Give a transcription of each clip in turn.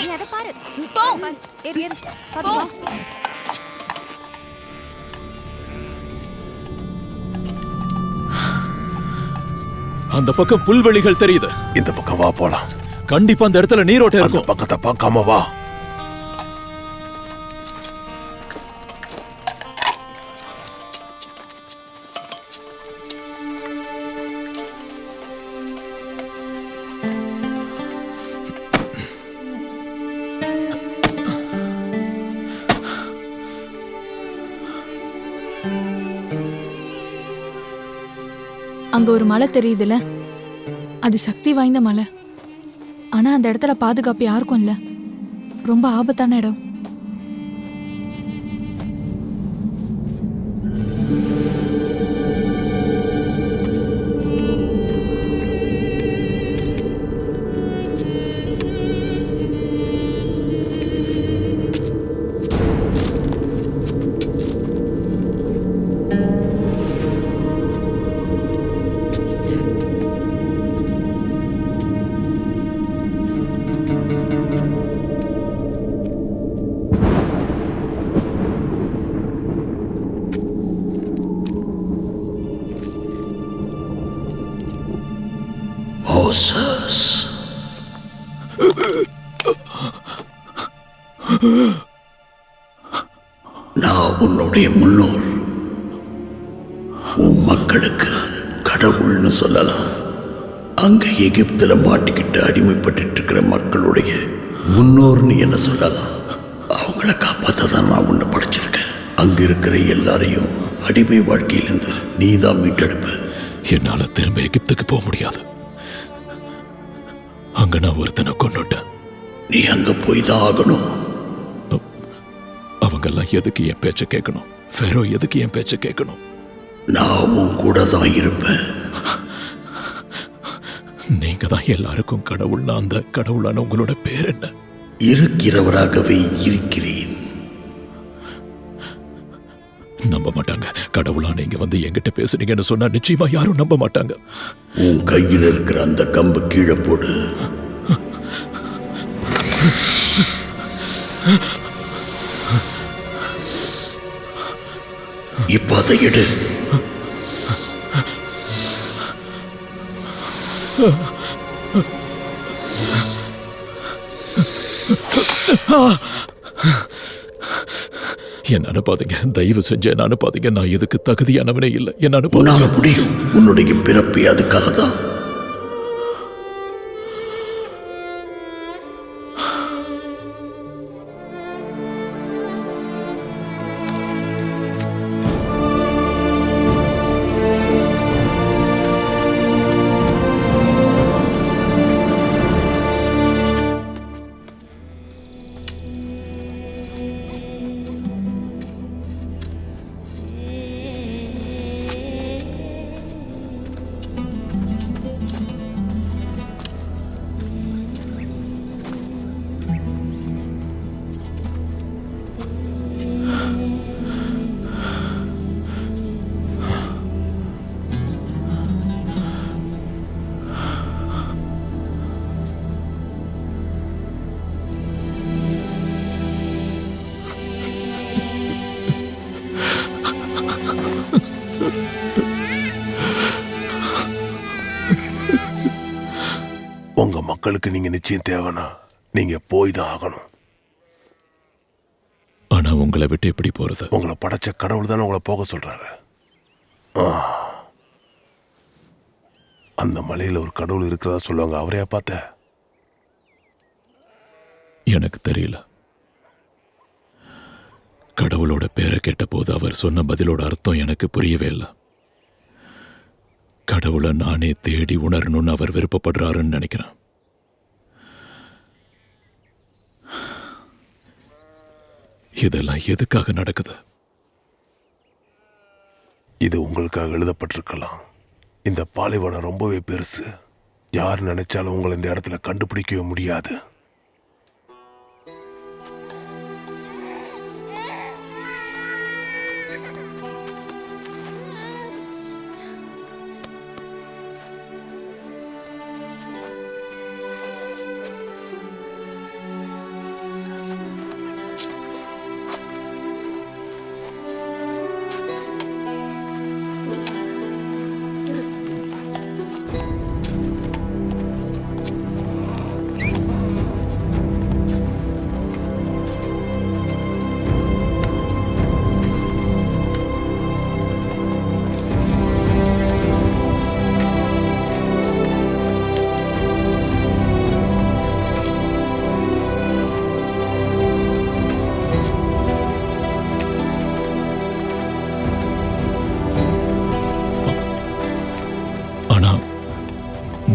நீ அத பாரு. போ. பாரு. ஏறு ஏறு. பாத்து வா. அந்த பக்கம் புல்வெளிகள் தெரியுது. இந்த பக்கம் வா போலாம். கண்டிப்பா அந்த இடத்துல நீரோட்டம் அந்த இருக்கும். பக்கத்தை பார்க்காம வா. அங்க ஒரு மலை தெரியுதுல, அது சக்தி வாய்ந்த மலை. ஆனா அந்த இடத்துல பாதுகாப்பு யாருக்கும் இல்ல. ரொம்ப ஆபத்தான இடம். நான் உன்னுடைய முன்னோர். உன் மக்களுக்கு கடவுள்னு சொல்லலாம். அங்க எகிப்துல மாட்டிக்கிட்டு அடிமைப்பட்டு இருக்கிற மக்களுடைய முன்னோர்னு என்ன சொல்லலாம். அவங்கள காப்பாற்றதான் நான் உன்னை படைச்சிருக்கேன். அங்க இருக்கிற எல்லாரையும் அடிமை வாழ்க்கையிலிருந்து நீதான் மீட்டெடுப்ப. என்னால திரும்ப எகிப்துக்கு போக முடியாது. அங்க நான் ஒருத்தனை கொன்னுட்டேன். நீ அங்க போய் தான் ஆகணும். அவங்கெல்லாம் எதுக்கு என் பேச்ச கேட்கணும்? ஃபெரோ எதுக்கு என் பேச்ச கேட்கணும்? நான் உன் கூட தான் இருப்பேன். நீங்க தான் எல்லாருக்கும் கடவுள்னா அந்த கடவுளான உங்களோட பேர் என்ன? இருக்கிறவராகவே இருக்கிறேன். நம்ப மாட்டாங்க. கடவுளா நீங்க வந்து என்கிட்ட பேசுனீங்கன்னு சொன்னா நிச்சயமா யாரும் நம்ப மாட்டாங்க. உன் கையில் இருக்கிற அந்த கம்பு கீழே போடு. இப்ப அதை எடு. என்ன அனுப்பாதீங்க, தயவு செஞ்சு என்ன அனுப்பாதீங்க. நான் இதுக்கு தகுதியானவனே இல்லை. என்ன உன்னால முடியும். உன்னுடைய பிறப்பே அதுக்காக தான். உங்க மக்களுக்கு நீங்க நிச்சயம் தேவைன்னா நீங்க போய் தான் ஆகணும். ஆனா உங்களை விட்டு எப்படி போறது? உங்களை படைச்ச கடவுள் தானே உங்களை போக சொல்றாரு. அந்த மலையில ஒரு கடவுள் இருக்கிறதா சொல்லுவாங்க. அவரையா பார்த்த? எனக்கு தெரியல. கடவுளோட பேரை கேட்ட போது அவர் சொன்ன பதிலோட அர்த்தம் எனக்கு புரியவே இல்லை. கடவுளை நானே தேடி உணரணும்னு அவர் விருப்பப்படுறாருன்னு நினைக்கிறேன். இதெல்லாம் எதுக்காக நடக்குது? இது உங்களுக்காக எழுதப்பட்டிருக்கலாம். இந்த பாலைவனம் ரொம்பவே பெருசு. யார் நினைச்சாலும் உங்களை இந்த இடத்துல கண்டுபிடிக்கவே முடியாது.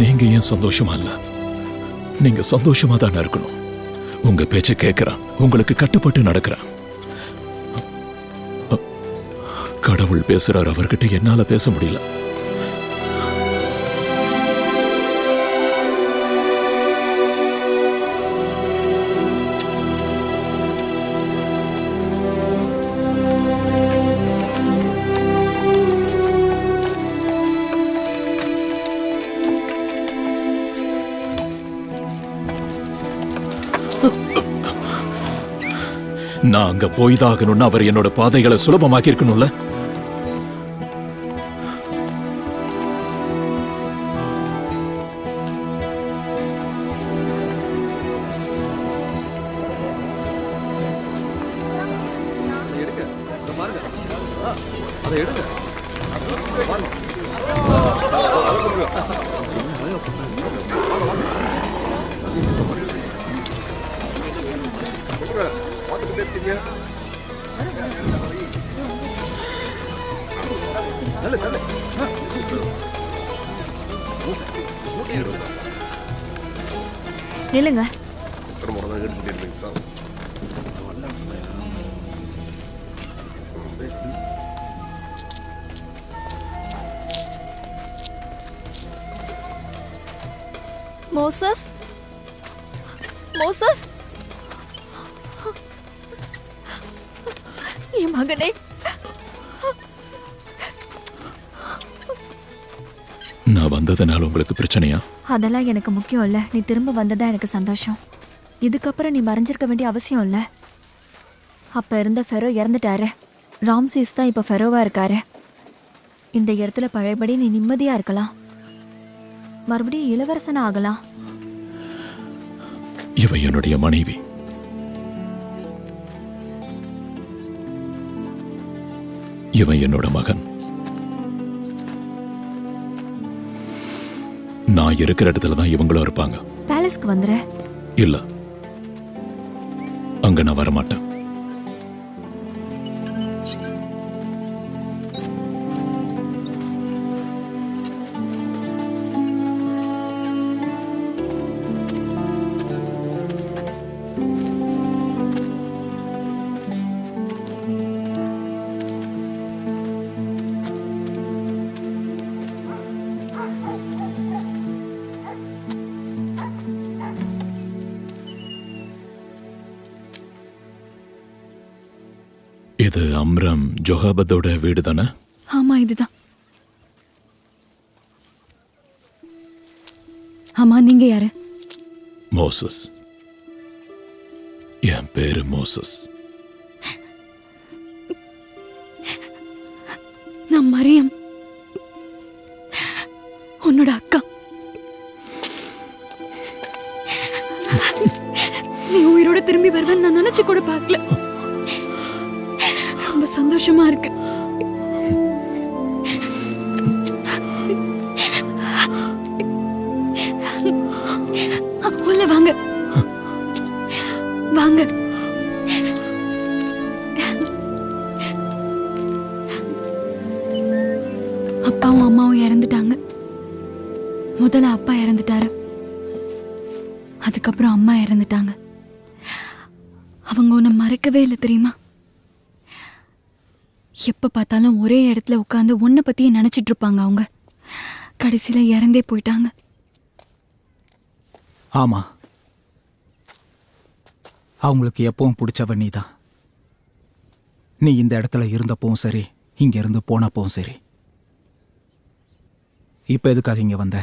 நீங்க ஏன் சந்தோஷமா இல்ல? நீங்க சந்தோஷமா தானே இருக்கணும். உங்க பேச்ச கேட்கிறேன், உங்களுக்கு கட்டுப்பட்டு நடக்கிறேன். கடவுள் பேசுறார், அவர்கிட்ட என்னால பேச முடியல. நான் அங்க போய்தாகணும்னு அவர் என்னோட பாதைகளை சுலபமாக்கி இருக்கணும்ல. நில்லுங்க. மோசஸ், மோசஸ், என் மகனே. நான் வந்ததுனால உங்களுக்கு பிரச்சனையா? அதெல்லாம் எனக்கு முக்கியம் இல்ல. நீ திரும்ப வந்ததா எனக்கு சந்தோஷம். இதுக்கப்புறம் நீ மறைஞ்சிருக்க வேண்டிய அவசியம் இல்ல. அப்ப இருந்த ஃபெரோ இறந்துட்டாரு. ராம்சீஸ் தான் இப்ப ஃபெரோவா இருக்காரு. இந்த இடத்துல பழையபடி நீ நிம்மதியா இருக்கலாம். மறுபடியும் இளவரசனா ஆகலாம். இவ என்னுடைய மனைவி. இவன் என்னோட மகன். நான் இருக்கிற இடத்துல தான் இவங்களும் இருப்பாங்க. பேலஸ்க்கு வந்துற? இல்ல, அங்க நான் வரமாட்டேன். இது அம்ரம் ஜொஹாபத்தோட வீடு தானே? ஆமா, இதுதான். ஆமா, நீங்க யாரு? மோசஸ். என் பேரு மோசஸ். நான் மரியம், உன்னோட அக்கா. நீ உயிரோட திரும்பி வருவேன்னு நான் நினைச்சு கூட பார்க்கல. ரொம்ப சந்தோஷமா இருக்கு. உள்ள வாங்க, வாங்க. அப்பாவும் அம்மாவும் இறந்துட்டாங்க. முதல்ல அப்பா இறந்துட்டாரு, அதுக்கப்புறம் அம்மா இறந்துட்டாங்க. அவங்க உன்னை மறக்கவே இல்லை தெரியுமா? எப்ப பார்த்தாலும் ஒரே இடத்துல உட்காந்து உன்னை பத்தியே நினைச்சிட்டு இருப்பாங்க. அவங்க கடைசியில இறந்தே போயிட்டாங்க. ஆமா, அவங்களுக்கு எப்பவும் பிடிச்சவன் நீ தான். நீ இந்த இடத்துல இருந்தப்பவும் சரி, இங்க இருந்து போனப்பவும் சரி. இப்ப எதுக்காக இங்க வந்த?